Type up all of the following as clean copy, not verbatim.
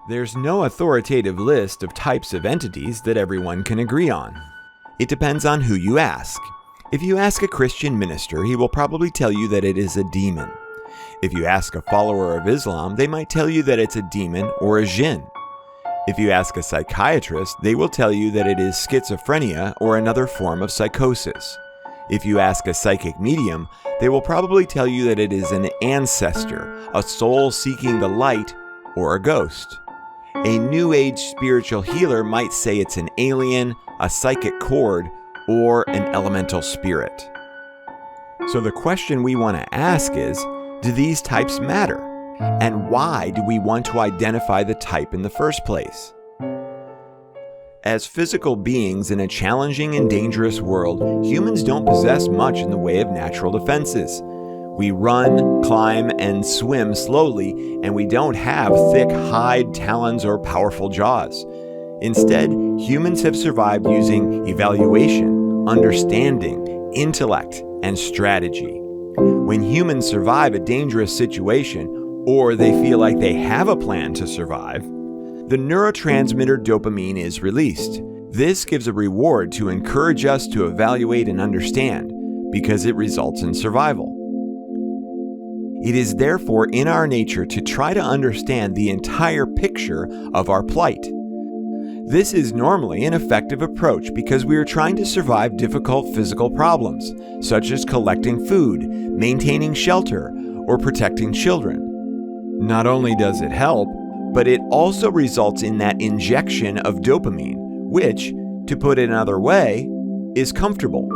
There's no authoritative list of types of entities that everyone can agree on. It depends on who you ask. If you ask a Christian minister, he will probably tell you that it is a demon. If you ask a follower of Islam, they might tell you that it's a demon or a jinn. If you ask a psychiatrist, they will tell you that it is schizophrenia or another form of psychosis. If you ask a psychic medium, they will probably tell you that it is an ancestor, a soul seeking the light, or a ghost. A New Age spiritual healer might say it's an alien, a psychic cord, or an elemental spirit. So the question we want to ask is, do these types matter? And why do we want to identify the type in the first place? As physical beings in a challenging and dangerous world, humans don't possess much in the way of natural defenses. We run, climb, and swim slowly, and we don't have thick hide, talons, or powerful jaws. Instead, humans have survived using evaluation, understanding, intellect, and strategy. When humans survive a dangerous situation, or they feel like they have a plan to survive, the neurotransmitter dopamine is released. This gives a reward to encourage us to evaluate and understand, because it results in survival. It is therefore in our nature to try to understand the entire picture of our plight. This is normally an effective approach because we are trying to survive difficult physical problems, such as collecting food, maintaining shelter, or protecting children. Not only does it help, but it also results in that injection of dopamine, which, to put it another way, is comfortable.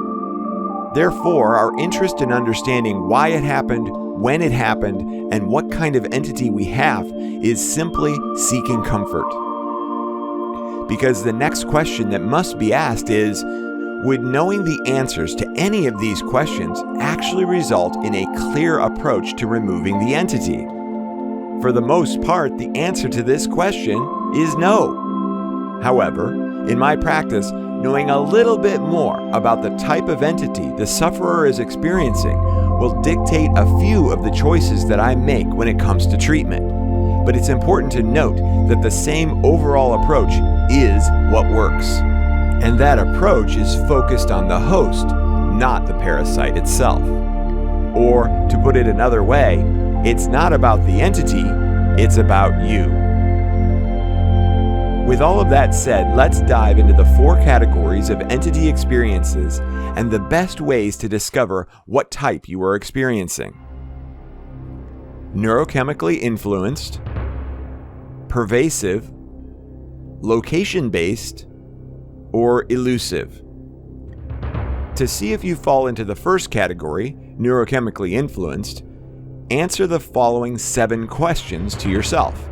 Therefore, our interest in understanding why it happened, when it happened, and what kind of entity we have is simply seeking comfort. Because the next question that must be asked is, would knowing the answers to any of these questions actually result in a clear approach to removing the entity? For the most part, the answer to this question is no. However, in my practice, knowing a little bit more about the type of entity the sufferer is experiencing will dictate a few of the choices that I make when it comes to treatment. But it's important to note that the same overall approach is what works. And that approach is focused on the host, not the parasite itself. Or, to put it another way, it's not about the entity, it's about you. With all of that said, let's dive into the 4 categories of entity experiences and the best ways to discover what type you are experiencing. Neurochemically influenced, pervasive, location-based, or elusive. To see if you fall into the first category, neurochemically influenced, answer the following 7 questions to yourself.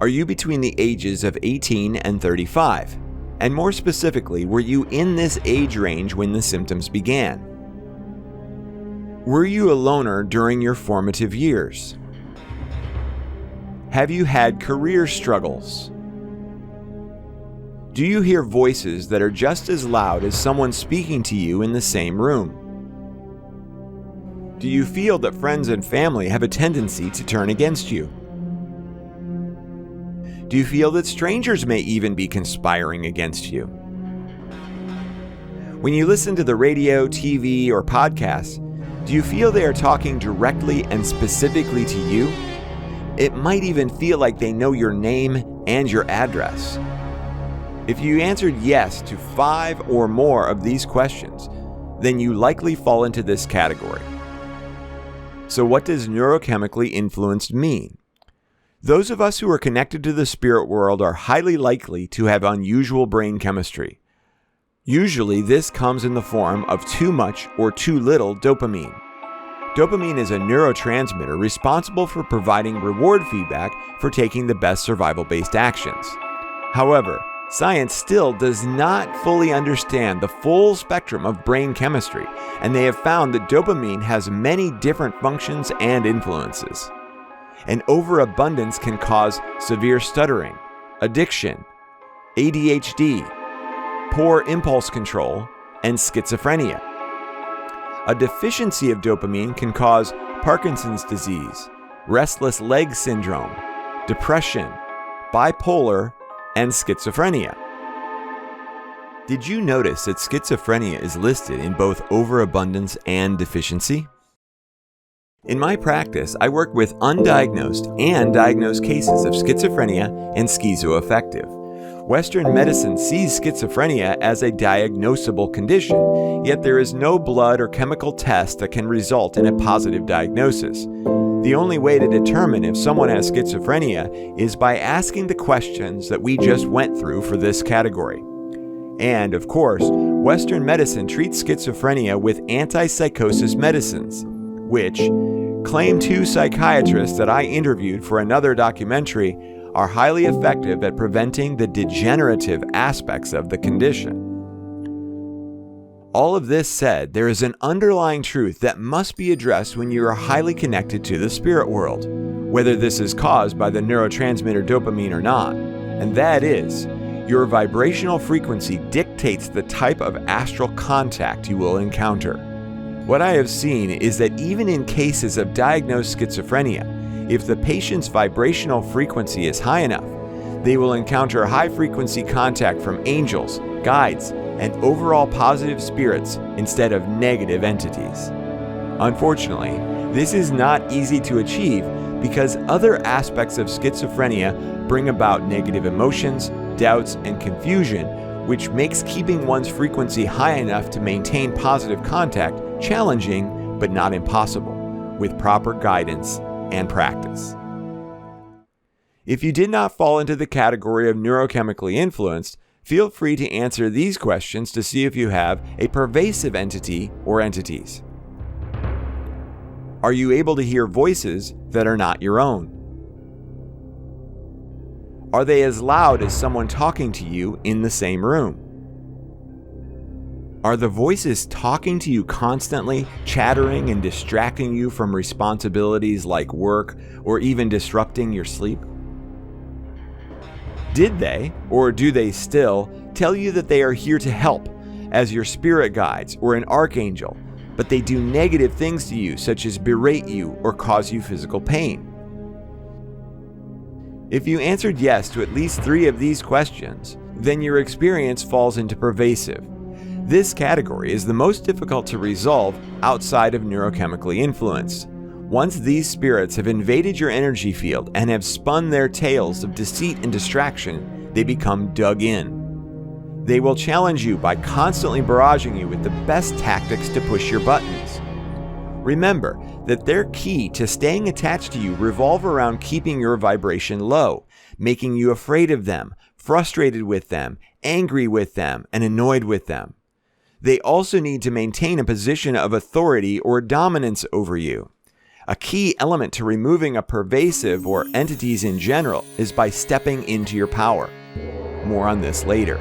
Are you between the ages of 18 and 35? And more specifically, were you in this age range when the symptoms began? Were you a loner during your formative years? Have you had career struggles? Do you hear voices that are just as loud as someone speaking to you in the same room? Do you feel that friends and family have a tendency to turn against you? Do you feel that strangers may even be conspiring against you? When you listen to the radio, TV, or podcasts, do you feel they are talking directly and specifically to you? It might even feel like they know your name and your address. If you answered yes to 5 or more of these questions, then you likely fall into this category. So what does neurochemically influenced mean? Those of us who are connected to the spirit world are highly likely to have unusual brain chemistry. Usually this comes in the form of too much or too little dopamine. Dopamine is a neurotransmitter responsible for providing reward feedback for taking the best survival-based actions. However, science still does not fully understand the full spectrum of brain chemistry, and they have found that dopamine has many different functions and influences. An overabundance can cause severe stuttering, addiction, ADHD, poor impulse control, and schizophrenia. A deficiency of dopamine can cause Parkinson's disease, restless leg syndrome, depression, bipolar, and schizophrenia. Did you notice that schizophrenia is listed in both overabundance and deficiency? In my practice, I work with undiagnosed and diagnosed cases of schizophrenia and schizoaffective. Western medicine sees schizophrenia as a diagnosable condition, yet there is no blood or chemical test that can result in a positive diagnosis. The only way to determine if someone has schizophrenia is by asking the questions that we just went through for this category. And, of course, Western medicine treats schizophrenia with antipsychosis medicines, which, claim two psychiatrists that I interviewed for another documentary, are highly effective at preventing the degenerative aspects of the condition. All of this said, there is an underlying truth that must be addressed when you are highly connected to the spirit world, whether this is caused by the neurotransmitter dopamine or not, and that is, your vibrational frequency dictates the type of astral contact you will encounter. What I have seen is that even in cases of diagnosed schizophrenia, if the patient's vibrational frequency is high enough, they will encounter high-frequency contact from angels, guides, and overall positive spirits instead of negative entities. Unfortunately, this is not easy to achieve because other aspects of schizophrenia bring about negative emotions, doubts, and confusion, which makes keeping one's frequency high enough to maintain positive contact challenging but not impossible, with proper guidance and practice. If you did not fall into the category of neurochemically influenced, feel free to answer these questions to see if you have a pervasive entity or entities. Are you able to hear voices that are not your own? Are they as loud as someone talking to you in the same room? Are the voices talking to you constantly, chattering and distracting you from responsibilities like work or even disrupting your sleep? Did they, or do they still, tell you that they are here to help as your spirit guides or an archangel, but they do negative things to you such as berate you or cause you physical pain? If you answered yes to at least 3 of these questions, then your experience falls into pervasive. This category is the most difficult to resolve outside of neurochemically influenced. Once these spirits have invaded your energy field and have spun their tales of deceit and distraction, they become dug in. They will challenge you by constantly barraging you with the best tactics to push your buttons. Remember that their key to staying attached to you revolve around keeping your vibration low, making you afraid of them, frustrated with them, angry with them, and annoyed with them. They also need to maintain a position of authority or dominance over you. A key element to removing a pervasive or entities in general is by stepping into your power. More on this later.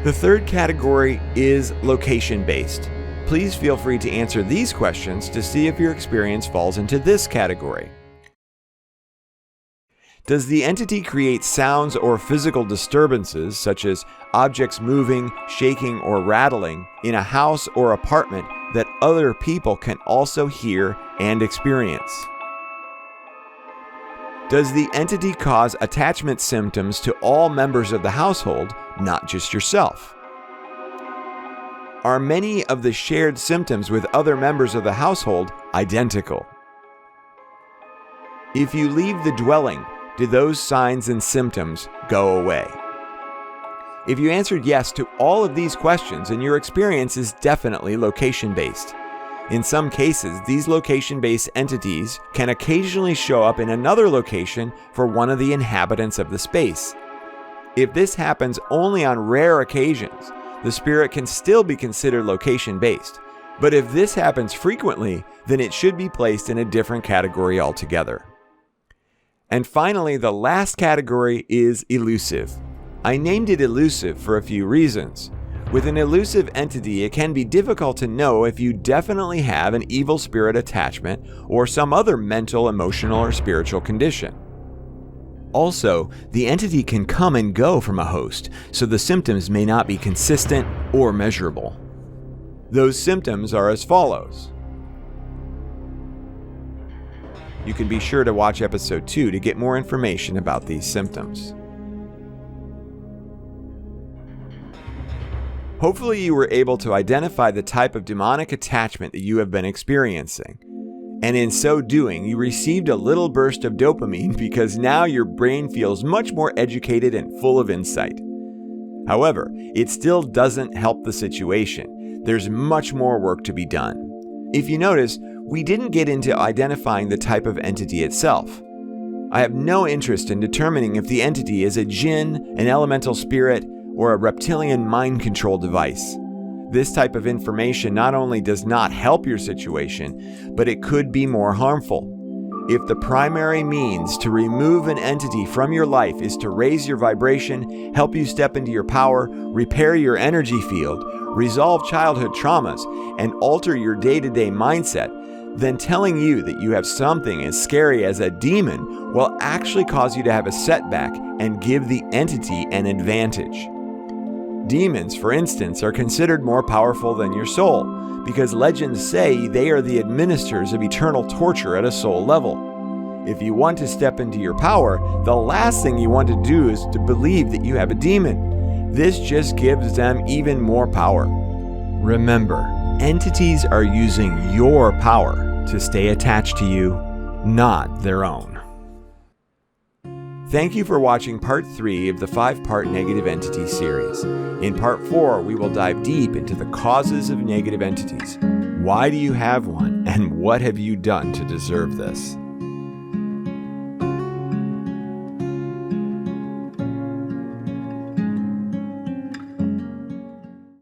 The third category is location-based. Please feel free to answer these questions to see if your experience falls into this category. Does the entity create sounds or physical disturbances, such as objects moving, shaking, or rattling, in a house or apartment that other people can also hear and experience? Does the entity cause attachment symptoms to all members of the household, not just yourself? Are many of the shared symptoms with other members of the household identical? If you leave the dwelling, do those signs and symptoms go away? If you answered yes to all of these questions, then your experience is definitely location-based. In some cases, these location-based entities can occasionally show up in another location for one of the inhabitants of the space. If this happens only on rare occasions, the spirit can still be considered location-based. But if this happens frequently, then it should be placed in a different category altogether. And finally, the last category is elusive. I named it elusive for a few reasons. With an elusive entity, it can be difficult to know if you definitely have an evil spirit attachment or some other mental, emotional, or spiritual condition. Also, the entity can come and go from a host, so the symptoms may not be consistent or measurable. Those symptoms are as follows. You can be sure to watch episode 2 to get more information about these symptoms. Hopefully you were able to identify the type of demonic attachment that you have been experiencing. And in so doing, you received a little burst of dopamine because now your brain feels much more educated and full of insight. However, it still doesn't help the situation. There's much more work to be done. If you notice, we didn't get into identifying the type of entity itself. I have no interest in determining if the entity is a jinn, an elemental spirit, or a reptilian mind control device. This type of information not only does not help your situation, but it could be more harmful. If the primary means to remove an entity from your life is to raise your vibration, help you step into your power, repair your energy field, resolve childhood traumas, and alter your day-to-day mindset, then telling you that you have something as scary as a demon will actually cause you to have a setback and give the entity an advantage. Demons, for instance, are considered more powerful than your soul because legends say they are the administrators of eternal torture at a soul level. If you want to step into your power, the last thing you want to do is to believe that you have a demon. This just gives them even more power. Remember, entities are using your power to stay attached to you, not their own. Thank you for watching part 3 of the 5-part Negative Entity series. In part 4, we will dive deep into the causes of negative entities. Why do you have one, and what have you done to deserve this?